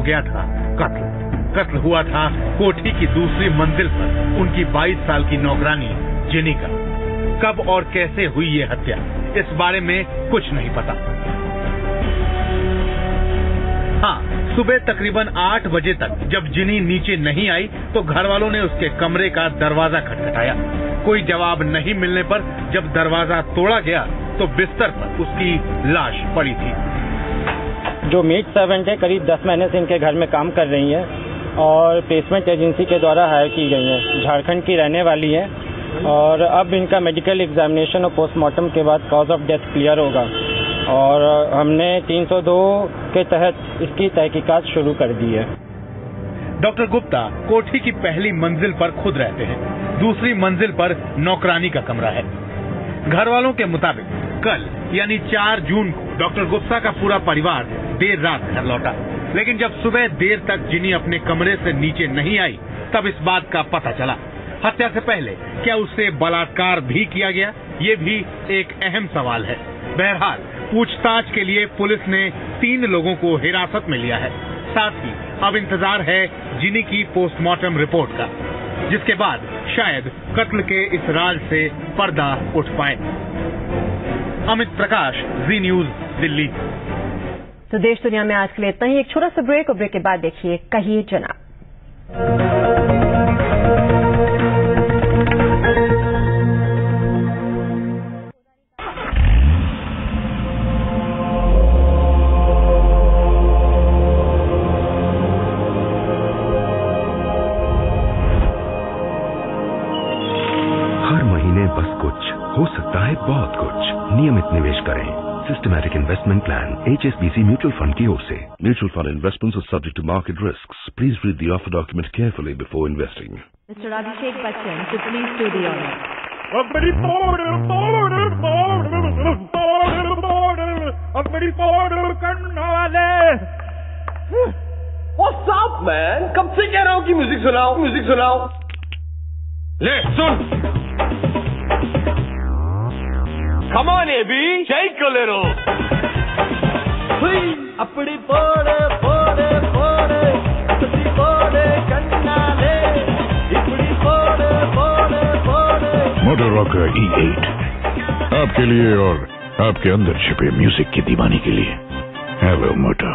गया था कत्ल हुआ था कोठी की दूसरी मंजिल पर उनकी 22 साल की नौकरानी जिनी का। कब और कैसे हुई ये हत्या, इस बारे में कुछ नहीं पता। हाँ, सुबह तकरीबन 8 बजे तक जब जिनी नीचे नहीं आई तो घर वालों ने उसके कमरे का दरवाजा खटखटाया। कोई जवाब नहीं मिलने पर जब दरवाजा तोड़ा गया तो बिस्तर पर उसकी लाश पड़ी थी। जो मेड सर्वेंट है करीब 10 महीने से इनके घर में काम कर रही है और प्लेसमेंट एजेंसी के द्वारा हायर की गई है। झारखंड की रहने वाली है और अब इनका मेडिकल एग्जामिनेशन और पोस्टमार्टम के बाद कॉज ऑफ डेथ क्लियर होगा और हमने 302 के तहत इसकी तहकीकात शुरू कर दी है। डॉक्टर गुप्ता कोठी की पहली मंजिल पर खुद रहते हैं, दूसरी मंजिल पर नौकरानी का कमरा है। घर वालों के मुताबिक कल यानी 4 जून को डॉक्टर गुप्ता का पूरा परिवार देर रात घर लौटा, लेकिन जब सुबह देर तक जिनी अपने कमरे से नीचे नहीं आई तब इस बात का पता चला। हत्या से पहले क्या उससे बलात्कार भी किया गया, ये भी एक अहम सवाल है। बहरहाल पूछताछ के लिए पुलिस ने 3 लोगों को हिरासत में लिया है। साथ ही अब इंतजार है जिनी की पोस्टमार्टम रिपोर्ट का, जिसके बाद शायद कत्ल के इस राज से पर्दा उठ पाए। अमित प्रकाश, जी न्यूज, दिल्ली। तो देश दुनिया में आज के लिए इतना ही। एक छोटा सा ब्रेक और ब्रेक के बाद देखिए कहिए जनाब। हर महीने बस कुछ हो सकता है बहुत कुछ। नियमित निवेश करें। Systematic investment plan HSBC mutual fund की ओर से। Mutual fund investments are subject to market risks. Please read the offer document carefully before investing. Mister Abhishek Bachchan, so please do the honor. What's up, man? कब से कह रहा हूँ कि music सुनाओ। ले सुन। Come on, AB, shake a little. अपनी पोड़े कन्नाले, इपड़ी पोड़े। Motor rocker E8 आपके लिए और आपके अंदर छिपे म्यूजिक की दीवानी के लिए। Hello motor.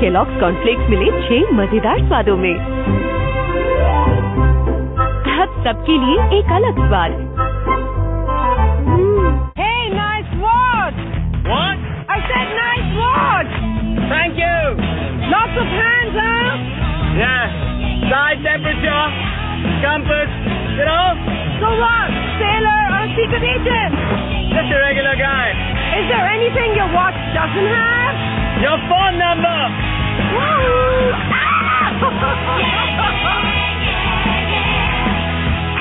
केलॉग्स कॉर्नफ्लेक्स मिले 6 मजेदार स्वादों में। अब सबके लिए एक अलग स्वाद। What? I said nice watch. Thank you. Lots of hands up. Yeah. Side temperature, compass, you know? So what? Sailor or secret agent? Just a regular guy. Is there anything your watch doesn't have? Your phone number.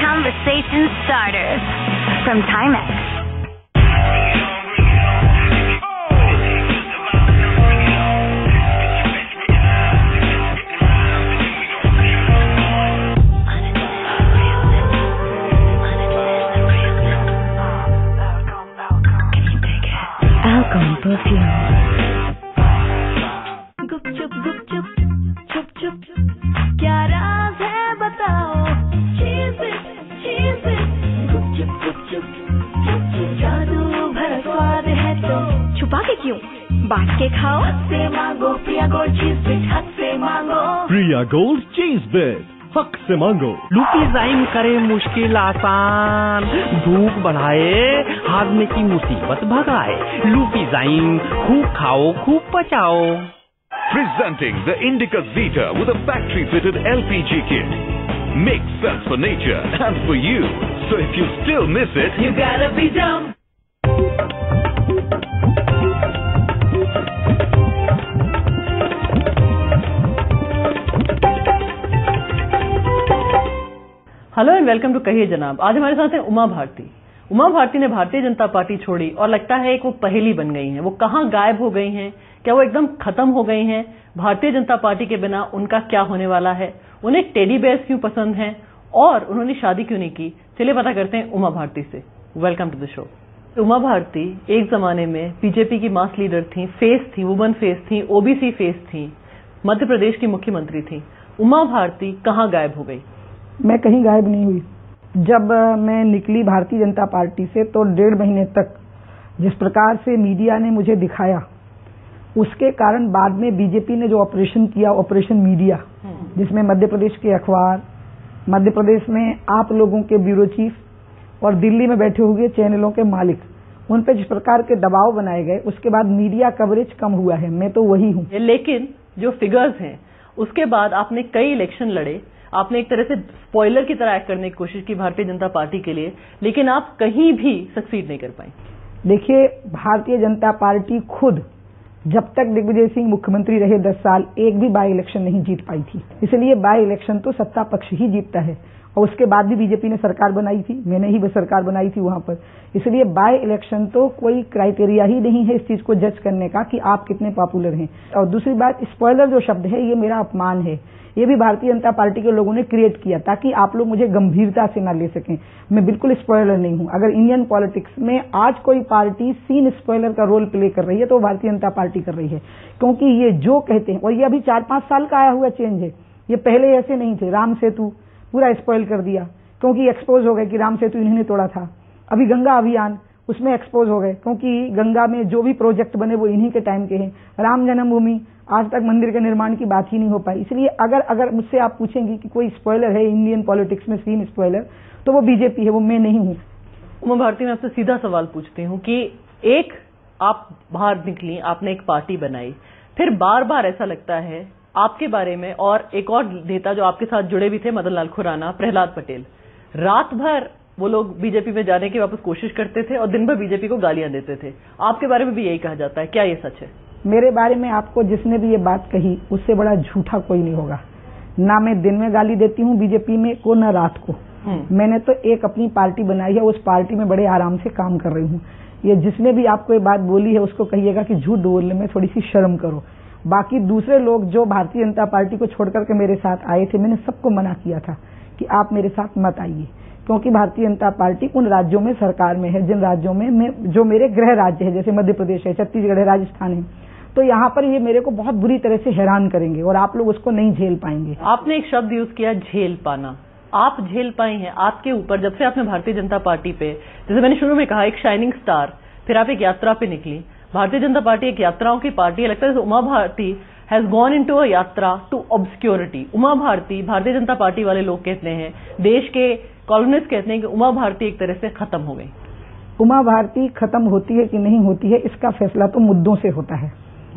Conversation starters from Timex. गुपचुप क्या राज है बताओ। गुपचुप जादू भरा स्वाद है तो छुपा के क्यों? बांट के खाओ। हक से मांगो प्रिया गोल्ड चीज बिट, हक से मांगो प्रिया गोल्ड चीज बिट, हक से मांगो। लुपिजाइम करे मुश्किल आसान, भूख बढ़ाए, हाजमे की मुसीबत भगाए। लुपिजाइम खूब खाओ खूब पचाओ। Presenting the Indica Zeta with a factory-fitted LPG kit. Makes sense for nature and for you. So if you still miss it, you gotta be dumb. Hello and welcome to कहिए जनाब। आज हमारे साथ हैं उमा भारती। उमा भारती ने भारतीय जनता पार्टी छोड़ी और लगता है एक वो पहेली बन गई हैं। वो कहाँ गायब हो गई हैं? क्या वो एकदम खत्म हो गई हैं? भारतीय जनता पार्टी के बिना उनका क्या होने वाला है? उन्हें टेडी बेयर्स क्यों पसंद हैं और उन्होंने शादी क्यों नहीं की? चलिए पता करते हैं उमा भारती से। Welcome to the show. Uma Bharti एक जमाने में बीजेपी की मास लीडर थी, फेस थी, वुमन फेस थी, ओबीसी फेस थी, मध्य प्रदेश की मुख्यमंत्री थी। उमा भारती कहाँ गायब हो गई? मैं कहीं गायब नहीं हुई। जब मैं निकली भारतीय जनता पार्टी से तो 1.5 महीने तक जिस प्रकार से मीडिया ने मुझे दिखाया, उसके कारण बाद में बीजेपी ने जो ऑपरेशन किया, ऑपरेशन मीडिया, जिसमें मध्य प्रदेश के अखबार, मध्य प्रदेश में आप लोगों के ब्यूरो चीफ और दिल्ली में बैठे हुए चैनलों के मालिक, उन पर जिस प्रकार के दबाव बनाए गए, उसके बाद मीडिया कवरेज कम हुआ है। मैं तो वही हूँ। लेकिन जो फिगर्स हैं, उसके बाद आपने कई इलेक्शन लड़े, आपने एक तरह से स्पॉइलर की तरह एक्ट करने की कोशिश की भारतीय जनता पार्टी के लिए, लेकिन आप कहीं भी सक्सीड नहीं कर पाए। देखिए, भारतीय जनता पार्टी खुद जब तक दिग्विजय सिंह मुख्यमंत्री रहे 10 साल, एक भी बाई इलेक्शन नहीं जीत पाई थी। इसलिए बाई इलेक्शन तो सत्ता पक्ष ही जीतता है, और उसके बाद भी बीजेपी ने सरकार बनाई थी, मैंने ही सरकार बनाई थी वहां पर। इसलिए बाई इलेक्शन तो कोई क्राइटेरिया ही नहीं है इस चीज को जज करने का कि आप कितने पॉपुलर हैं। और दूसरी बात, स्पॉइलर जो शब्द है, ये मेरा अपमान है। ये भी भारतीय जनता पार्टी के लोगों ने क्रिएट किया ताकि आप लोग मुझे गंभीरता से ना ले सकें। मैं बिल्कुल स्पॉइलर नहीं हूं। अगर इंडियन पॉलिटिक्स में आज कोई पार्टी सीन स्पॉइलर का रोल प्ले कर रही है तो भारतीय जनता पार्टी कर रही है, क्योंकि ये जो कहते हैं, और ये अभी 4-5 साल का आया हुआ चेंज है, ये पहले ऐसे नहीं थे। राम सेतु पूरा स्पॉइल कर दिया क्योंकि एक्सपोज हो गए कि राम सेतु इन्होंने तोड़ा था। अभी गंगा अभियान, उसमें एक्सपोज हो गए क्योंकि गंगा में जो भी प्रोजेक्ट बने वो इन्हीं के टाइम के हैं। राम जन्मभूमि, आज तक मंदिर के निर्माण की बात ही नहीं हो पाई। इसलिए अगर मुझसे आप पूछेंगे कि कोई स्पॉइलर है इंडियन पॉलिटिक्स में, सीन स्पॉइलर, तो वो बीजेपी है, वो मैं नहीं हूं। उमा भारती, मैं आपसे सीधा सवाल पूछती हूँ कि एक आप बाहर निकली, आपने एक पार्टी बनाई, फिर बार बार ऐसा लगता है आपके बारे में, और एक और नेता जो आपके साथ जुड़े भी थे, मदन लाल खुराना, प्रहलाद पटेल, रात भर वो लोग बीजेपी में जाने की वापस कोशिश करते थे और दिन भर बीजेपी को गालियां देते थे। आपके बारे में भी यही कहा जाता है, क्या ये सच है? मेरे बारे में आपको जिसने भी ये बात कही, उससे बड़ा झूठा कोई नहीं होगा। ना मैं दिन में गाली देती हूँ बीजेपी में को, ना रात को। मैंने तो एक अपनी पार्टी बनाई है, उस पार्टी में बड़े आराम से काम कर रही हूँ। ये जिसने भी आपको ये बात बोली है उसको कहिएगा कि झूठ बोलने में थोड़ी सी शर्म करो। बाकी दूसरे लोग जो भारतीय जनता पार्टी को छोड़कर के मेरे साथ आए थे, मैंने सबको मना किया था कि आप मेरे साथ मत आइए, क्योंकि भारतीय जनता पार्टी उन राज्यों में सरकार में है जिन राज्यों में जो मेरे गृह राज्य है, जैसे मध्य प्रदेश है, छत्तीसगढ़ है, राजस्थान है। तो यहाँ पर ये मेरे को बहुत बुरी तरह से हैरान करेंगे और आप लोग उसको नहीं झेल पाएंगे। आपने एक शब्द यूज किया, झेल पाना। आप झेल पाई हैं? आपके ऊपर जब से आपने भारतीय जनता पार्टी पे, जैसे मैंने शुरू में कहा, एक शाइनिंग स्टार, फिर आप एक यात्रा पे निकली। भारतीय जनता पार्टी एक यात्राओं की पार्टी है। लगता है Uma Bharti has gone into a yatra to obscurity. Uma Bharti, Bharatiya Janata party वाले लोग कहते हैं, देश के कॉलोनिस्ट कहते हैं कि उमा भारती एक तरह से खत्म हो गई। उमा भारती खत्म होती है कि नहीं होती है, इसका फैसला तो मुद्दों से होता है,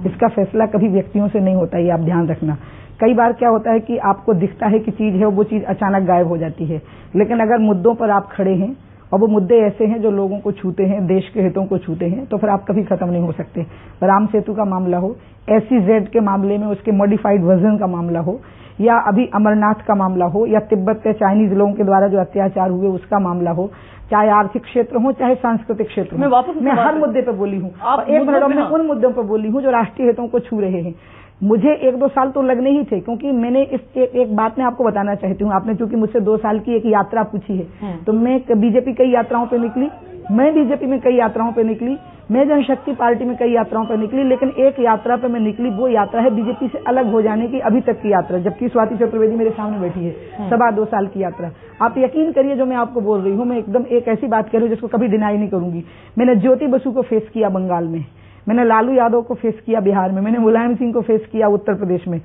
इसका फैसला कभी व्यक्तियों से नहीं होता, ये आप ध्यान रखना। कई बार क्या होता है कि आपको दिखता है कि चीज है, वो चीज अचानक गायब हो जाती है। लेकिन अगर मुद्दों पर आप खड़े हैं और वो मुद्दे ऐसे हैं जो लोगों को छूते हैं, देश के हितों को छूते हैं, तो फिर आप कभी खत्म नहीं हो सकते। राम सेतु का मामला हो, SEZ के मामले में उसके मॉडिफाइड वर्जन का मामला हो, या अभी अमरनाथ का मामला हो, या तिब्बत के चाइनीज लोगों के द्वारा जो अत्याचार हुए उसका मामला हो, चाहे आर्थिक क्षेत्र हो चाहे सांस्कृतिक क्षेत्र हो, मैं हर मुद्दे पर बोली हूँ। एक मिनट में उन मुद्दों पर बोली हूँ जो राष्ट्रीय हितों को छू रहे हैं। मुझे 1-2 साल तो लगने ही थे, क्योंकि मैंने एक बात मैं आपको बताना चाहती हूँ। आपने चूंकि मुझसे 2 साल की एक यात्रा पूछी है, तो मैं बीजेपी कई यात्राओं पे निकली, मैं बीजेपी में कई यात्राओं पे निकली, मैं जनशक्ति पार्टी में कई यात्राओं पर निकली, लेकिन एक यात्रा पे मैं निकली, वो यात्रा है बीजेपी से अलग हो जाने की अभी तक की यात्रा, जबकि स्वाति चतुर्वेदी मेरे सामने बैठी है, 2.25 साल की यात्रा। आप यकीन करिए जो मैं आपको बोल रही हूँ, मैं एकदम एक ऐसी बात कह रही हूँ जिसको कभी डिनाई नहीं करूंगी। मैंने ज्योति बसु को फेस किया बंगाल में, मैंने लालू यादव को फेस किया बिहार में, मैंने मुलायम सिंह को फेस किया उत्तर प्रदेश में,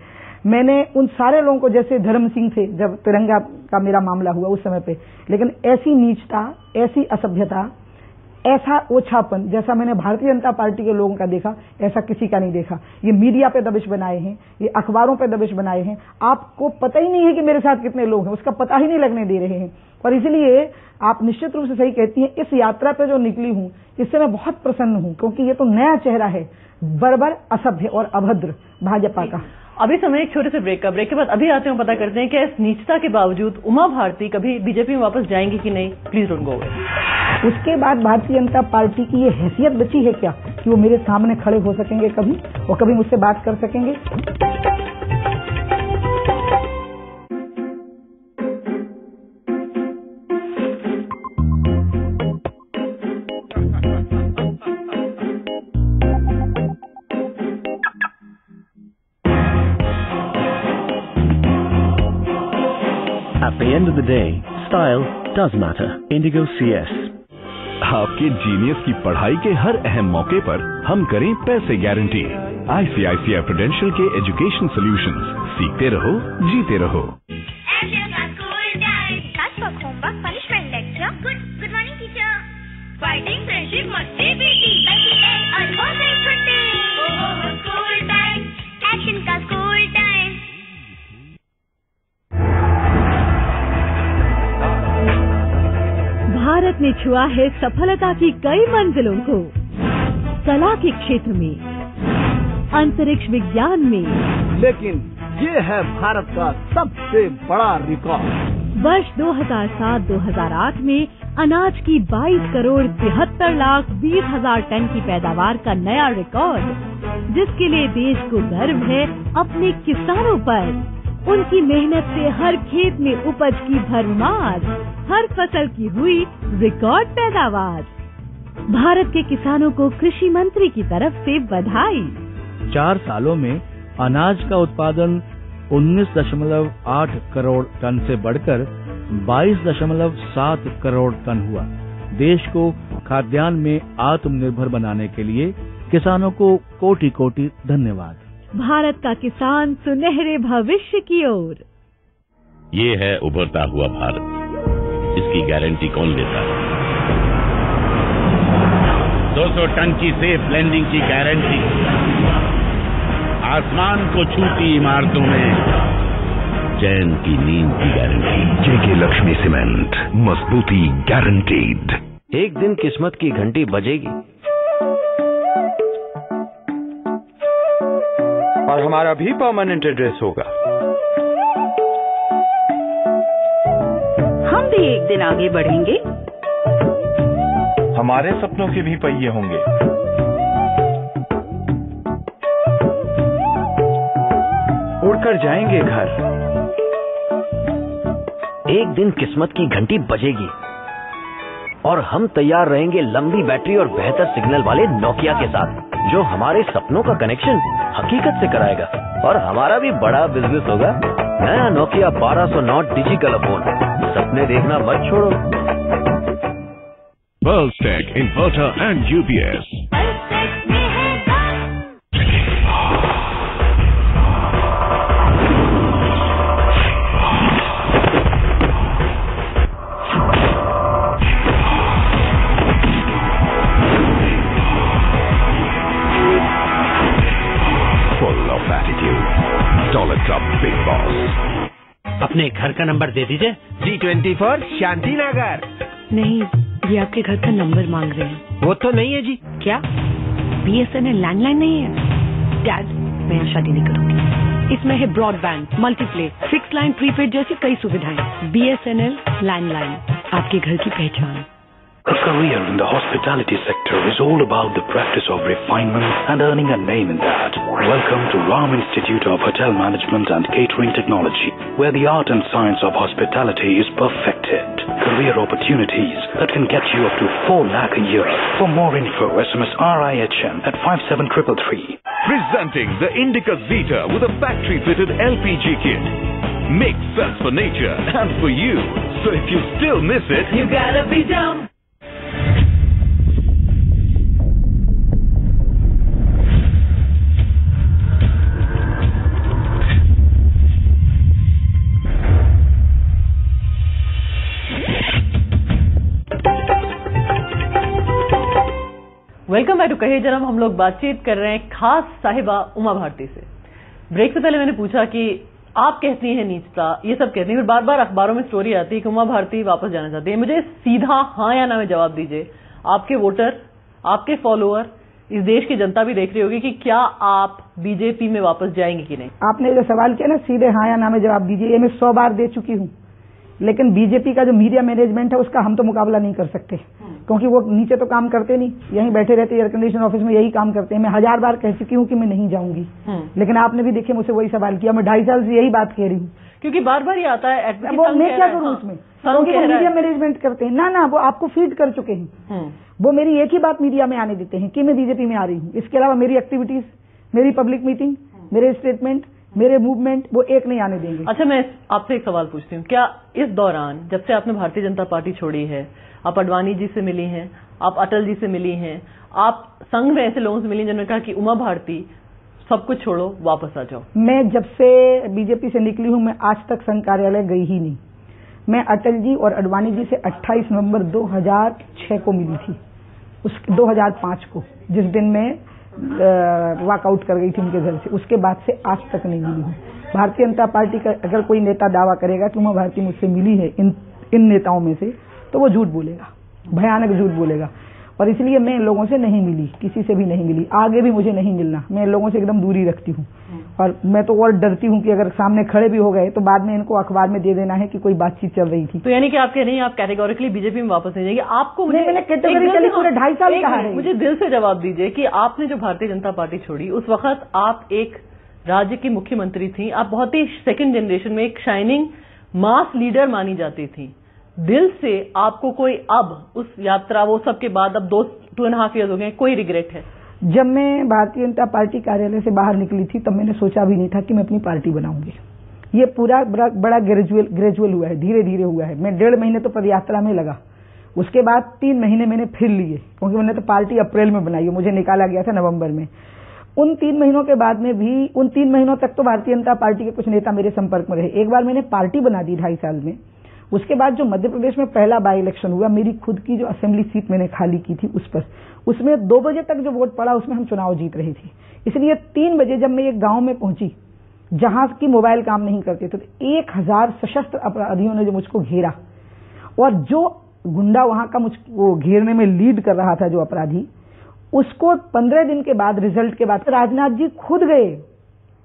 मैंने उन सारे लोगों को, जैसे धर्म सिंह थे जब तिरंगा का मेरा मामला हुआ उस समय पे, लेकिन ऐसी नीचता, ऐसी असभ्यता, ऐसा ओछापन जैसा मैंने भारतीय जनता पार्टी के लोगों का देखा, ऐसा किसी का नहीं देखा। ये मीडिया पे दबिश बनाए हैं, ये अखबारों पे दबिश बनाए हैं, आपको पता ही नहीं है कि मेरे साथ कितने लोग हैं, उसका पता ही नहीं लगने दे रहे हैं। और इसलिए आप निश्चित रूप से सही कहती हैं, इस यात्रा पे जो निकली हूं इससे मैं बहुत प्रसन्न हूं, क्योंकि ये तो नया चेहरा है, बर्बर, असभ्य और अभद्र भाजपा का। अभी समय एक छोटे से ब्रेक का, ब्रेक के बाद अभी आते हैं, पता करते हैं कि इस नीचता के बावजूद उमा भारती कभी बीजेपी में वापस जाएंगी कि नहीं। Please don't go away. उसके बाद भारतीय जनता पार्टी की ये हैसियत बची है क्या कि वो मेरे सामने खड़े हो सकेंगे कभी, और कभी मुझसे बात कर सकेंगे? At the end of the day, style does matter. Indigo CS. आपके जीनियस की पढ़ाई के हर अहम मौके पर हम करें पैसे गारंटी। ICICI प्रूडेंशियल के एजुकेशन सॉल्यूशंस, सीखते रहो, जीते रहो। भारत ने छुआ है सफलता की कई मंजिलों को। कला के क्षेत्र में, अंतरिक्ष विज्ञान में, लेकिन ये है भारत का सबसे बड़ा रिकॉर्ड। वर्ष 2007-2008 में अनाज की 22 करोड़ 73 लाख 20 हजार टन की पैदावार का नया रिकॉर्ड, जिसके लिए देश को गर्व है अपने किसानों पर। उनकी मेहनत से हर खेत में उपज की भरमार, हर फसल की हुई रिकॉर्ड पैदावार। भारत के किसानों को कृषि मंत्री की तरफ से बधाई। 4 सालों में अनाज का उत्पादन 19.8 करोड़ टन से बढ़कर 22.7 करोड़ टन हुआ। देश को खाद्यान्न में आत्मनिर्भर बनाने के लिए किसानों को कोटि कोटि धन्यवाद। भारत का किसान सुनहरे भविष्य की ओर। ये है उभरता हुआ भारत, इसकी गारंटी कौन लेता है? 200 टन की सेफ लैंडिंग की गारंटी, आसमान को छूती इमारतों में चैन की नींद की गारंटी। JK लक्ष्मी सीमेंट, मजबूती गारंटीड। एक दिन किस्मत की घंटी बजेगी और हमारा भी परमानेंट एड्रेस होगा। हम भी एक दिन आगे बढ़ेंगे, हमारे सपनों के भी पहिए होंगे। उड़कर जाएंगे घर। एक दिन किस्मत की घंटी बजेगी और हम तैयार रहेंगे लंबी बैटरी और बेहतर सिग्नल वाले नोकिया के साथ, जो हमारे सपनों का कनेक्शन हकीकत से कराएगा। और हमारा भी बड़ा बिजनेस होगा। नया नोकिया 1209 डिजिटल फोन। सपने देखना मत छोड़ो। Pearltech Inverter and UPS. Big Boss. अपने घर का नंबर दे दीजिए। G24 शांति नगर। नहीं, ये आपके घर का नंबर मांग रहे हैं। वो तो नहीं है जी। क्या BSNL लैंडलाइन नहीं है? डैड, मैं यहाँ शादी नहीं करूँगी। इसमें है broadband, multiply, fix line, prepaid जैसी कई सुविधाएं। BSNL लैंडलाइन, आपके घर की पहचान। A career in the hospitality sector is all about the practice of refinement and earning a name in that. Welcome to Ram Institute of Hotel Management and Catering Technology, where the art and science of hospitality is perfected. Career opportunities that can get you up to 4 lakh a year. For more info, SMS RIHM at 57333. Presenting the Indica Zeta with a factory-fitted LPG kit. Makes sense for nature and for you. So if you still miss it, you gotta be dumb. Welcome back to कहिए जन्म। हम लोग बातचीत कर रहे हैं खास साहिबा उमा भारती से। ब्रेक से पहले मैंने पूछा कि आप कहती हैं नीचता, ये सब कहती हैं, फिर बार बार अखबारों में स्टोरी आती है कि उमा भारती वापस जाना चाहती है। मुझे सीधा हाँ या ना में जवाब दीजिए। आपके वोटर, आपके फॉलोअर, इस देश की जनता भी देख रही होगी कि क्या आप बीजेपी में वापस जाएंगे कि नहीं। आपने जो सवाल किया ना, सीधे हाँ या ना में जवाब दीजिए, ये मैं 100 बार दे चुकी हूँ। लेकिन बीजेपी का जो मीडिया मैनेजमेंट है उसका हम तो मुकाबला नहीं कर सकते, क्योंकि वो नीचे तो काम करते नहीं, यहीं बैठे रहते एयर कंडीशन ऑफिस में यही काम करते हैं। मैं 1000 बार कह चुकी हूँ कि मैं नहीं जाऊंगी, लेकिन आपने भी देखिए मुझसे वही सवाल किया। मैं 2.5 साल से यही बात कह रही हूँ, क्योंकि बार बार ये आता है। वो मैं क्या करूँ उसमें, क्योंकि वो मीडिया मैनेजमेंट करते हैं ना, वो आपको फीड कर चुके हैं। वो मेरी एक ही बात मीडिया में आने देते हैं कि मैं बीजेपी में आ रही हूँ। इसके अलावा मेरी एक्टिविटीज, मेरी पब्लिक मीटिंग, मेरे स्टेटमेंट, मेरे मूवमेंट वो एक नहीं आने देंगे। अच्छा, मैं आपसे एक सवाल पूछती हूँ, क्या इस दौरान जब से आपने भारतीय जनता पार्टी छोड़ी है, आप अडवाणी जी से मिली हैं, आप अटल जी से मिली हैं, आप संघ में ऐसे लोगों से मिली जिन्होंने कहा कि उमा भारती सब कुछ छोड़ो, वापस आ जाओ? मैं जब से बीजेपी से निकली हूं, मैं आज तक संघ कार्यालय गई ही नहीं। मैं अटल जी और अडवाणी जी से 28 नवंबर 2006 को मिली थी, उस 2005 को, जिस दिन मैं वॉकआउट कर गई थी उनके घर से। उसके बाद से आज तक नहीं मिली हूँ। भारतीय जनता पार्टी का अगर कोई नेता दावा करेगा कि उमा भारती मुझसे मिली है इन नेताओं में से, तो वो झूठ बोलेगा, भयानक झूठ बोलेगा। और इसलिए मैं इन लोगों से नहीं मिली, किसी से भी नहीं मिली, आगे भी मुझे नहीं मिलना। मैं इन लोगों से एकदम दूरी रखती हूँ। और मैं तो और डरती हूँ कि अगर सामने खड़े भी हो गए तो बाद में इनको अखबार में दे देना है कि कोई बातचीत चल रही थी। तो यानी कि आप कह रही हैं आप कैटेगोरिकली बीजेपी में वापस नहीं जाएंगे? आपको मैंने कैटेगोरिकली पूरे 2.5 साल कहा है। मुझे दिल से जवाब दीजिए कि आपने जो भारतीय जनता पार्टी छोड़ी, उस वक्त आप एक राज्य की मुख्यमंत्री थी, आप बहुत ही सेकेंड जनरेशन में एक शाइनिंग मास लीडर मानी जाती थी। दिल से आपको कोई अब उस यात्रा, वो सब के बाद अब 2.5 ईयर्स हो गए, कोई रिग्रेट है? जब मैं भारतीय जनता पार्टी कार्यालय से बाहर निकली थी तब मैंने सोचा भी नहीं था कि मैं अपनी पार्टी बनाऊंगी। ये पूरा बड़ा ग्रेजुअल हुआ है, धीरे धीरे हुआ है। मैं 1.5 महीने तो पदयात्रा में लगा, उसके बाद 3 महीने मैंने फिर लिए, क्योंकि मैंने तो पार्टी अप्रैल में बनाई है, मुझे निकाला गया था नवंबर में। उन 3 महीनों के बाद में भी, उन 3 महीनों तक तो भारतीय जनता पार्टी के कुछ नेता मेरे संपर्क में रहे। एक बार मैंने पार्टी बना दी 2.5 साल में। उसके बाद जो मध्य प्रदेश में पहला बाई इलेक्शन हुआ, मेरी खुद की जो असेंबली सीट मैंने खाली की थी उस पर, उसमें 2 बजे तक जो वोट पड़ा उसमें हम चुनाव जीत रहे थे। इसलिए 3 बजे जब मैं एक गांव में पहुंची जहां की मोबाइल काम नहीं करते थे, तो 1000 सशस्त्र अपराधियों ने जो मुझको घेरा, और जो गुंडा वहां का मुझको घेरने में लीड कर रहा था, जो अपराधी, उसको 15 दिन के बाद, रिजल्ट के बाद, राजनाथ जी खुद गए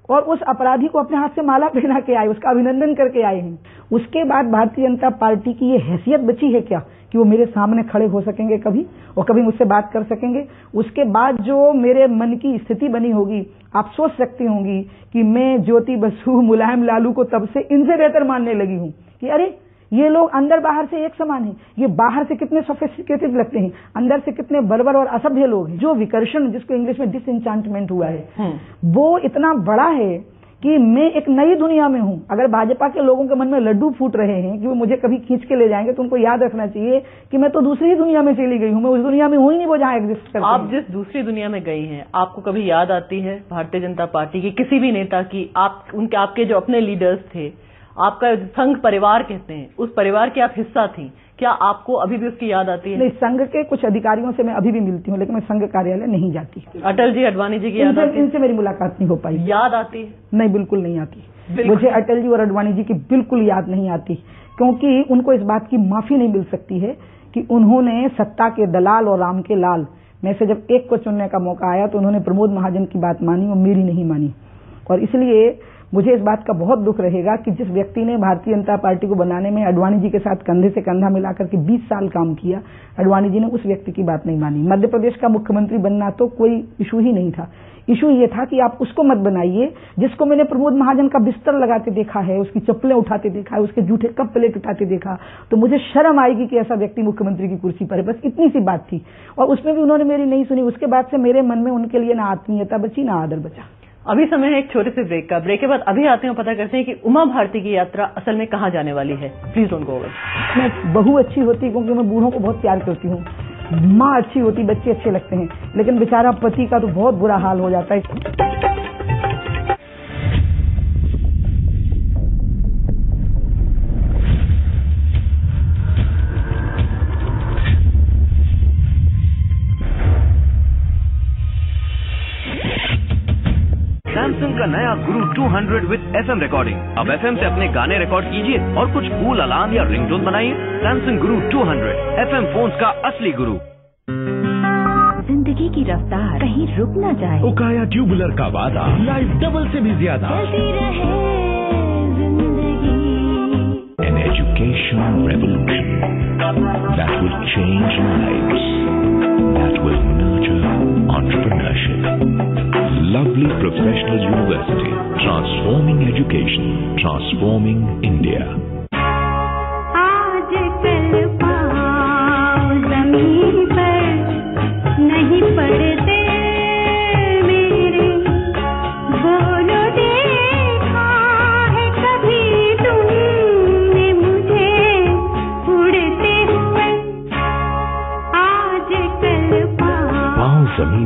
और उस अपराधी को अपने हाथ से माला पहना के आए, उसका अभिनंदन करके आए हैं। उसके बाद भारतीय जनता पार्टी की ये हैसियत बची है क्या कि वो मेरे सामने खड़े हो सकेंगे कभी, और कभी मुझसे बात कर सकेंगे? उसके बाद जो मेरे मन की स्थिति बनी होगी, आप सोच सकती होंगी कि मैं ज्योति बसु, मुलायम लालू को तब से इनसे बेहतर मानने लगी हूं कि अरे ये लोग अंदर बाहर से एक समान हैं, ये बाहर से कितने सोफिस्टिकेटेड लगते हैं, अंदर से कितने बर्बर और असभ्य लोग हैं। जो विकर्षण, जिसको इंग्लिश में डिसएन्चांटमेंट हुआ है, वो इतना बड़ा है कि मैं एक नई दुनिया में हूं। अगर भाजपा के लोगों के मन में लड्डू फूट रहे हैं कि वो मुझे कभी खींच के ले जाएंगे, तो उनको याद रखना चाहिए कि मैं तो दूसरी दुनिया में चली गई हूं, मैं उस दुनिया में हूं ही नहीं वो जहां एग्जिस्ट करती है। आप जिस दूसरी दुनिया में गई हैं, आपको कभी याद आती है भारतीय जनता पार्टी की किसी भी नेता की, आपके जो अपने लीडर्स थे, आपका संघ परिवार कहते हैं, उस परिवार की आप हिस्सा थी, क्या आपको अभी भी उसकी याद आती है? नहीं, संघ के कुछ अधिकारियों से मैं अभी भी मिलती हूँ, लेकिन मैं संघ कार्यालय नहीं जाती। अटल जी, अडवाणी जी की याद आती है? इनसे मेरी मुलाकात नहीं हो पाई। याद आती है? नहीं, बिल्कुल नहीं आती। मुझे अटल जी और अडवाणी जी की बिल्कुल याद नहीं आती, क्योंकि उनको इस बात की माफी नहीं मिल सकती है कि उन्होंने सत्ता के दलाल और राम के लाल में से जब एक को चुनने का मौका आया तो उन्होंने प्रमोद महाजन की बात मानी और मेरी नहीं मानी। और इसलिए मुझे इस बात का बहुत दुख रहेगा कि जिस व्यक्ति ने भारतीय जनता पार्टी को बनाने में अडवाणी जी के साथ कंधे से कंधा मिलाकर के 20 साल काम किया, अडवाणी जी ने उस व्यक्ति की बात नहीं मानी। मध्य प्रदेश का मुख्यमंत्री बनना तो कोई इशू ही नहीं था। इशू ये था कि आप उसको मत बनाइए जिसको मैंने प्रमोद महाजन का बिस्तर लगाते देखा है, उसकी चप्पलें उठाते देखा है, उसके जूठे कप प्लेट उठाते देखा, तो मुझे शर्म आएगी कि ऐसा व्यक्ति मुख्यमंत्री की कुर्सी पर है। बस इतनी सी बात थी, और उसमें भी उन्होंने मेरी नहीं सुनी। उसके बाद से मेरे मन में उनके लिए ना आत्मीयता बची, ना आदर बचा। अभी समय है एक छोटे से ब्रेक का। ब्रेक के बाद अभी आते हैं, पता करते हैं कि उमा भारती की यात्रा असल में कहाँ जाने वाली है। Please don't go away. मैं बहू अच्छी होती क्योंकि मैं बूढ़ों को बहुत प्यार करती हूँ, माँ अच्छी होती, बच्चे अच्छे लगते हैं, लेकिन बेचारा पति का तो बहुत बुरा हाल हो जाता है। सैमसंग का नया गुरु 200 विद FM रिकॉर्डिंग। अब FM से अपने गाने रिकॉर्ड कीजिए और कुछ कूल अलार्म या रिंगटोन बनाइए। सैमसंग गुरु 200 FM फोन्स का असली गुरु। जिंदगी की रफ्तार कहीं रुक न जाए। उकाया ट्यूबुलर का वादा, लाइफ डबल से भी ज्यादा। चलती रहे जिंदगी। An education revolution that will change lives, that will nurture entrepreneurship. Lovely Professional University, transforming education, transforming India. आज कल पाँव ज़मीन पर नहीं पड़ते मेरे, बोलो देखा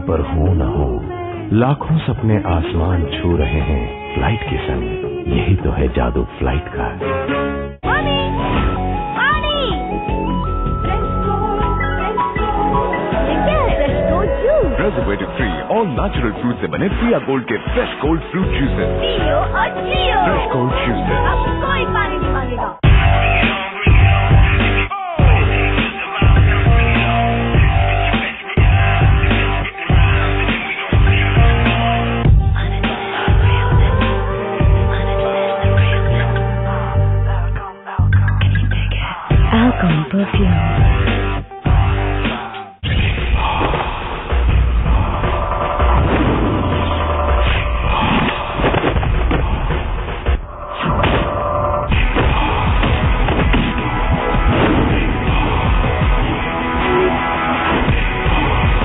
पर हो न हो, लाखों सपने आसमान छू रहे हैं फ्लाइट के संग। यही तो है जादू फ्लाइट का। प्रिजर्वेटिव फ्री और नेचुरल फ्रूट से बने प्रिया गोल्ड के fresh cold fruit juices. Fresh cold juices. अब कोई पानी नहीं मांगेगा। Alcon perfume.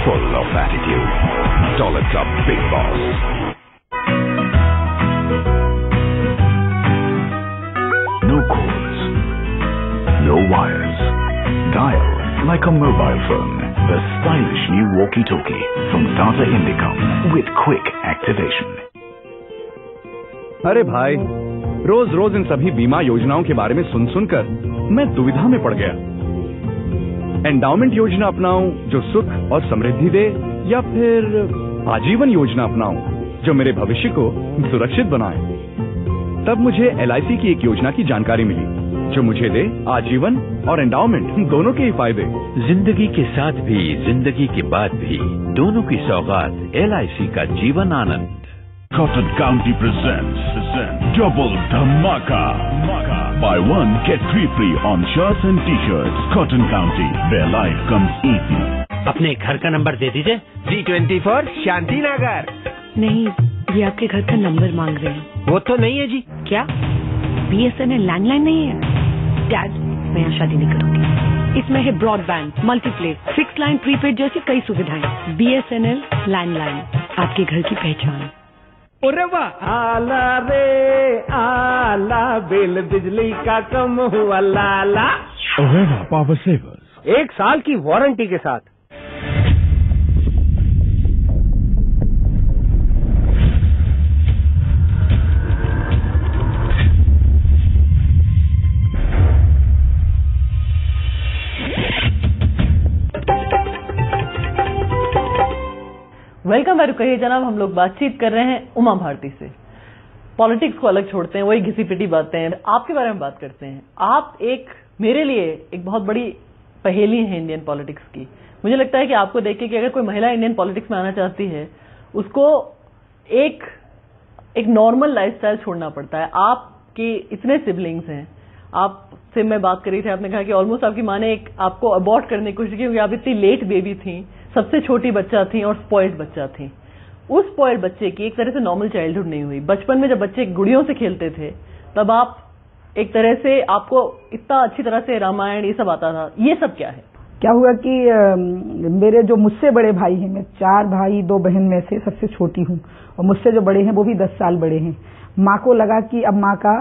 Full of attitude. Dollar Club Big Boss. No cords, no wires. Dial like a mobile phone. The stylish new walkie-talkie from Tata Indicom with quick activation. अरे भाई, रोज रोज इन सभी बीमा योजनाओं के बारे में सुन सुनकर मैं दुविधा में पड़ गया। एंडाउमेंट योजना अपनाऊं जो सुख और समृद्धि दे, या फिर आजीवन योजना अपनाऊं जो मेरे भविष्य को सुरक्षित बनाए। तब मुझे LIC की एक योजना की जानकारी मिली जो मुझे दे आजीवन और एंडाउमेंट दोनों के ही फायदे। जिंदगी के साथ भी जिंदगी के बाद भी दोनों की सौगात LIC का Jeevan Anand. Cotton County presents Double Dhamaka. Buy one, get 3 free on shirts and t-shirts. Cotton County, where life comes easy. अपने घर का नंबर दे दीजिए। G24 शांति नगर। नहीं, ये आपके घर का नंबर मांग रहे हैं। वो तो नहीं है जी। क्या BSNL लैंडलाइन नहीं है? डैड, मैं यहाँ शादी नहीं करूंगी। इसमें है broadband, multiply, fix line, prepaid जैसी कई सुविधाएं। BSNL लैंडलाइन, आपके घर की पहचान। अरे वाह, आला रे आला, बिल बिजली का कम हुआ लाला। Avera Power Savers. 1 साल की वारंटी के साथ। Welcome back. कहिए जनाब, हम लोग बातचीत कर रहे हैं उमा भारती से। पॉलिटिक्स को अलग छोड़ते हैं, वही घिसी पिटी बातें हैं, आपके बारे में बात करते हैं। आप मेरे लिए एक बहुत बड़ी पहेली है इंडियन पॉलिटिक्स की। मुझे लगता है कि आपको देख के कि अगर कोई महिला इंडियन पॉलिटिक्स में आना चाहती है, उसको एक नॉर्मल लाइफस्टाइल छोड़ना पड़ता है। आपके इतने सिबलिंग्स हैं, आपसे मैं बात कर रही थी, आपने कहा कि ऑलमोस्ट आपकी माँ ने आपको अबॉर्ट करने की कोशिश की क्योंकि आप इतनी लेट बेबी थी, सबसे छोटी बच्चा थी और स्पॉइल्ड बच्चा थी। उस स्पॉइल्ड बच्चे की एक तरह से नॉर्मल चाइल्डहुड नहीं हुई। बचपन में जब बच्चे गुड़ियों से खेलते थे, तब आप एक तरह से, आपको इतना अच्छी तरह से रामायण ये सब आता था। ये सब क्या है? क्या हुआ कि मेरे जो मुझसे बड़े भाई हैं, मैं 4 भाई 2 बहन में से सबसे छोटी हूँ, और मुझसे जो बड़े हैं वो भी 10 साल बड़े हैं। माँ को लगा कि अब माँ का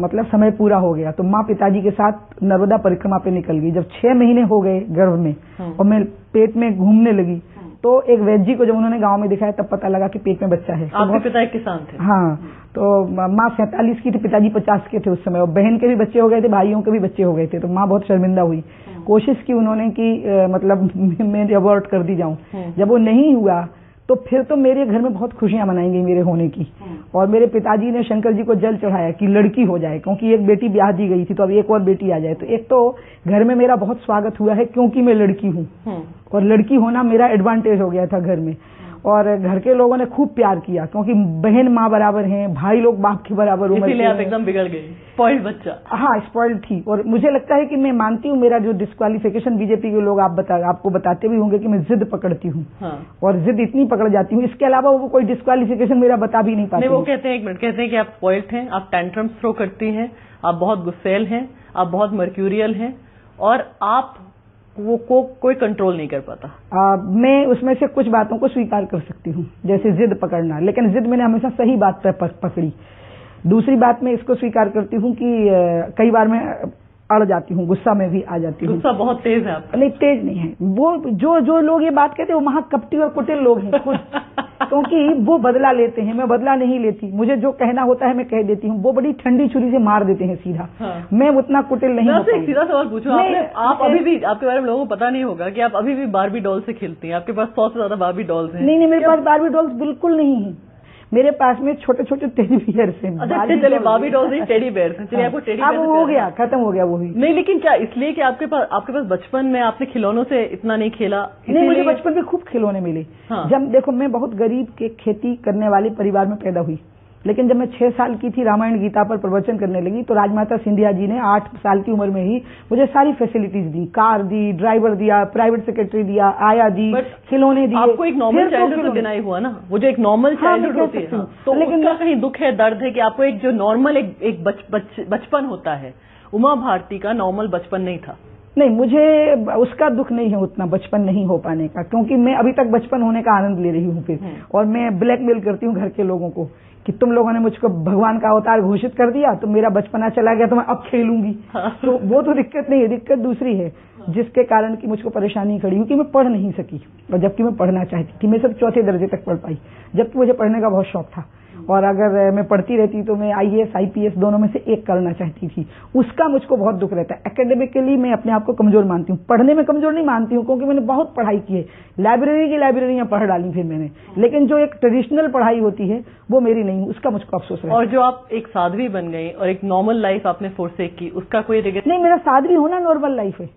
मतलब समय पूरा हो गया, तो माँ पिताजी के साथ नर्मदा परिक्रमा पे निकल गई। जब 6 महीने हो गए गर्भ में और मैं पेट में घूमने लगी, तो एक वैद्य जी को जब उन्होंने गांव में दिखाया, तब पता लगा कि पेट में बच्चा है। आपके पिता एक किसान थे? हाँ, तो माँ 47 की थी, पिताजी 50 के थे उस समय, और बहन के भी बच्चे हो गए थे, भाइयों के भी बच्चे हो गए थे। तो माँ बहुत शर्मिंदा हुई, कोशिश की उन्होंने कि मतलब मैं अबॉर्ट कर दी जाऊं। जब वो नहीं हुआ, तो फिर तो मेरे घर में बहुत खुशियां मनाई गई मेरे होने की। और मेरे पिताजी ने शंकर जी को जल चढ़ाया कि लड़की हो जाए, क्योंकि एक बेटी ब्याह दी गई थी, तो अब एक और बेटी आ जाए। तो एक तो घर में मेरा बहुत स्वागत हुआ है क्योंकि मैं लड़की हूँ, और लड़की होना मेरा एडवांटेज हो गया था घर में। और घर के लोगों ने खूब प्यार किया, क्योंकि बहन माँ बराबर हैं, भाई लोग बाप के बराबर उम्र के। इसीलिए आप एकदम बिगड़ गए, स्पॉइल्ड बच्चा। हाँ, स्पॉइल्ड थी। और मुझे लगता है कि मैं मानती हूँ, मेरा जो डिस्क्वालिफिकेशन बीजेपी के लोग आपको बताते भी होंगे कि मैं जिद पकड़ती हूँ। हाँ। और जिद इतनी पकड़ जाती हूँ, इसके अलावा वो कोई डिस्क्वालिफिकेशन मेरा बता भी नहीं पाते। वो कहते हैं, 1 मिनट, कहते हैं कि आप स्पॉइल्ड हैं, आप टेंट्रम्स थ्रो करती हैं, आप बहुत गुस्सैल हैं, आप बहुत मर्क्यूरियल हैं, और आप कोई कंट्रोल नहीं कर पाता। मैं उसमें से कुछ बातों को स्वीकार कर सकती हूँ, जैसे जिद पकड़ना, लेकिन जिद मैंने हमेशा सही बात पर पकड़ी। दूसरी बात मैं इसको स्वीकार करती हूँ कि कई बार मैं अड़ जाती हूँ, गुस्सा में भी आ जाती हूँ। गुस्सा बहुत तेज है आपका? नहीं, तेज नहीं है। वो जो लोग ये बात कहते हैं वो महाकपटी और कुटिल लोग हैं खुद, क्योंकि वो बदला लेते हैं, मैं बदला नहीं लेती। मुझे जो कहना होता है मैं कह देती हूँ। वो बड़ी ठंडी छुरी से मार देते हैं सीधा। मैं उतना कुटिल नहीं हूँ। मैं सीधा सवाल पूछूं, आप अभी भी, आपके बारे में लोगों को पता नहीं होगा कि आप अभी भी बार्बी डॉल से खेलती हैं। आपके पास 100 से ज्यादा बार्बी डॉल्स हैं। नहीं, मेरे पास बार्बी डॉल्स बिल्कुल नहीं है। मेरे पास में छोटे छोटे टेडी बियर्स हैं। अच्छा, चलिए बार्बी डॉल्स नहीं, टेडी बियर्स हैं। चलिए आपको टेडी बियर हो गया, खत्म हो गया वो भी। नहीं, लेकिन क्या इसलिए कि आपके पास बचपन में आपने खिलौनों से इतना नहीं खेला? नहीं, मुझे बचपन में खूब खिलौने मिले। जब देखो, मैं बहुत गरीब के खेती करने वाले परिवार में पैदा हुई, लेकिन जब मैं 6 साल की थी, रामायण गीता पर प्रवचन करने लगी, तो राजमाता सिंधिया जी ने 8 साल की उम्र में ही मुझे सारी फैसिलिटीज दी। कार दी, ड्राइवर दिया, प्राइवेट सेक्रेटरी दिया, आया दी, खिलौने दिए। आपको एक नॉर्मल चाइल्डहुड तो डिनाई हुआ ना, वो जो एक नॉर्मल चाइल्डहुड होती है, तो लेकिन उसका कहीं दुख है, दर्द है कि आपको एक जो नॉर्मल एक बचपन होता है। उमा भारती का नॉर्मल बचपन नहीं था। नहीं, मुझे उसका दुख नहीं है उतना, बचपन नहीं हो पाने का, क्योंकि मैं अभी तक बचपन होने का आनंद ले रही हूँ फिर। और मैं ब्लैकमेल करती हूँ घर के लोगों को कि तुम लोगों ने मुझको भगवान का अवतार घोषित कर दिया, तो मेरा बचपना चला गया, तो मैं अब खेलूंगी। तो वो तो दिक्कत नहीं है, दिक्कत दूसरी है जिसके कारण कि मुझको परेशानी खड़ी हुई कि मैं पढ़ नहीं सकी, और जबकि मैं पढ़ना चाहती थी। मैं सिर्फ 4थे दर्जे तक पढ़ पाई, जबकि मुझे पढ़ने का बहुत शौक था। और अगर मैं पढ़ती रहती तो मैं IAS IPS दोनों में से एक करना चाहती थी। उसका मुझको बहुत दुख रहता है। एकेडमिकली मैं अपने आप को कमजोर मानती हूँ, पढ़ने में कमजोर नहीं मानती हूँ, क्योंकि मैंने बहुत पढ़ाई की है, लाइब्रेरी की लाइब्रेरियां पढ़ डाली फिर मैंने, लेकिन जो एक ट्रेडिशनल पढ़ाई होती है वो मेरी नहीं, उसका मुझको अफसोस रहता है। और जो आप एक साध्वी बन गई और एक नॉर्मल लाइफ आपने फोरसेक की, उसका कोई रिग्रेट नहीं? मेरा साध्वी होना नॉर्मल लाइफ है,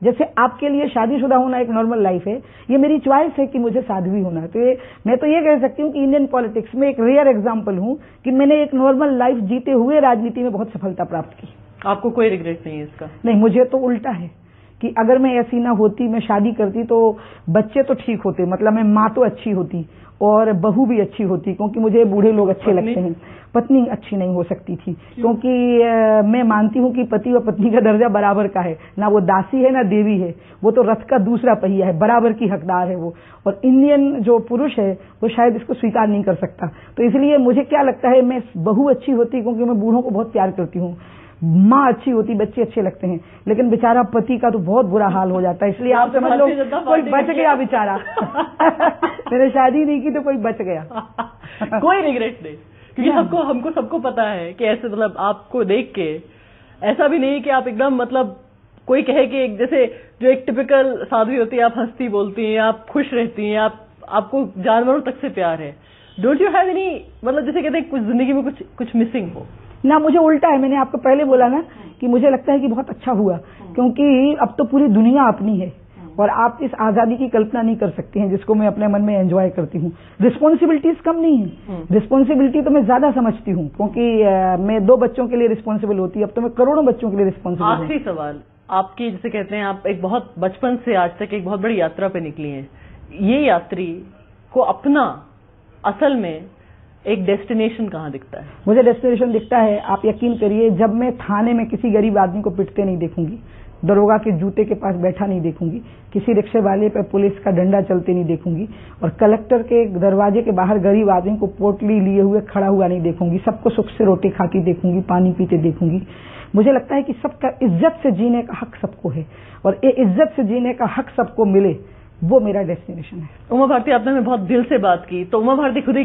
जैसे आपके लिए शादीशुदा होना एक नॉर्मल लाइफ है। ये मेरी च्वाइस है कि मुझे साध्वी होना है। तो मैं तो ये कह सकती हूँ कि इंडियन पॉलिटिक्स में एक रेयर एग्जाम्पल हूँ कि मैंने एक नॉर्मल लाइफ जीते हुए राजनीति में बहुत सफलता प्राप्त की। आपको कोई रिग्रेट नहीं है इसका? नहीं, मुझे तो उल्टा है कि अगर मैं ऐसी ना होती, मैं शादी करती, तो बच्चे तो ठीक होते, मतलब मैं माँ तो अच्छी होती और बहू भी अच्छी होती, क्योंकि मुझे बूढ़े लोग अच्छे लगते हैं। पत्नी अच्छी नहीं हो सकती थी, क्योंकि मैं मानती हूँ कि पति और पत्नी का दर्जा बराबर का है, ना वो दासी है ना देवी है, वो तो रथ का दूसरा पहिया है, बराबर की हकदार है वो। और इंडियन जो पुरुष है वो शायद इसको स्वीकार नहीं कर सकता। तो इसलिए मुझे क्या लगता है, मैं बहू अच्छी होती क्योंकि मैं बूढ़ों को बहुत प्यार करती हूँ, माँ अच्छी होती, बच्चे अच्छे लगते हैं, लेकिन बेचारा पति का तो बहुत बुरा हाल हो जाता है। इसलिए आप समझ लो कोई बच गया बेचारा। मैंने शादी नहीं की तो कोई बच गया। कोई रिग्रेट नहीं, क्योंकि हमको सबको पता है कि ऐसे, मतलब आपको देख के ऐसा भी नहीं कि आप एकदम, मतलब कोई कहे कि जैसे जो एक टिपिकल साध्वी होती है, आप हंसती बोलती हैं, आप खुश रहती हैं, आपको जानवरों तक से प्यार है। डोंट यू हैव एनी, मतलब जैसे कहते हैं कुछ जिंदगी में कुछ मिसिंग हो ना? मुझे उल्टा है, मैंने आपको पहले बोला ना कि मुझे लगता है कि बहुत अच्छा हुआ, क्योंकि अब तो पूरी दुनिया अपनी है और आप इस आजादी की कल्पना नहीं कर सकती हैं जिसको मैं अपने मन में एंजॉय करती हूँ। रिस्पॉन्सिबिलिटीज कम नहीं है, रिस्पॉन्सिबिलिटी तो मैं ज्यादा समझती हूँ, क्योंकि मैं 2 बच्चों के लिए रिस्पॉन्सिबल होती, अब तो मैं करोड़ों बच्चों के लिए रिस्पॉन्सिबल हूँ। आखिरी सवाल, आपकी जैसे कहते हैं आप एक बहुत बचपन से आज तक एक बहुत बड़ी यात्रा पे निकली हैं, ये यात्री को अपना असल में एक डेस्टिनेशन कहाँ दिखता है? मुझे डेस्टिनेशन दिखता है, आप यकीन करिए, जब मैं थाने में किसी गरीब आदमी को पिटते नहीं देखूंगी, दरोगा के जूते के पास बैठा नहीं देखूंगी, किसी रिक्शे वाले पे पुलिस का डंडा चलते नहीं देखूंगी, और कलेक्टर के दरवाजे के बाहर गरीब आदमी को पोटली लिए हुए खड़ा हुआ नहीं देखूंगी, सबको सुख से रोटी खाती देखूंगी, पानी पीते देखूंगी। मुझे लगता है कि सबका इज्जत से जीने का हक सबको है, और ये इज्जत से जीने का हक सबको मिले, वो मेरा डेस्टिनेशन है। उमा भारती, आपने बहुत दिल से बात की, तो उमा भारती खुद ही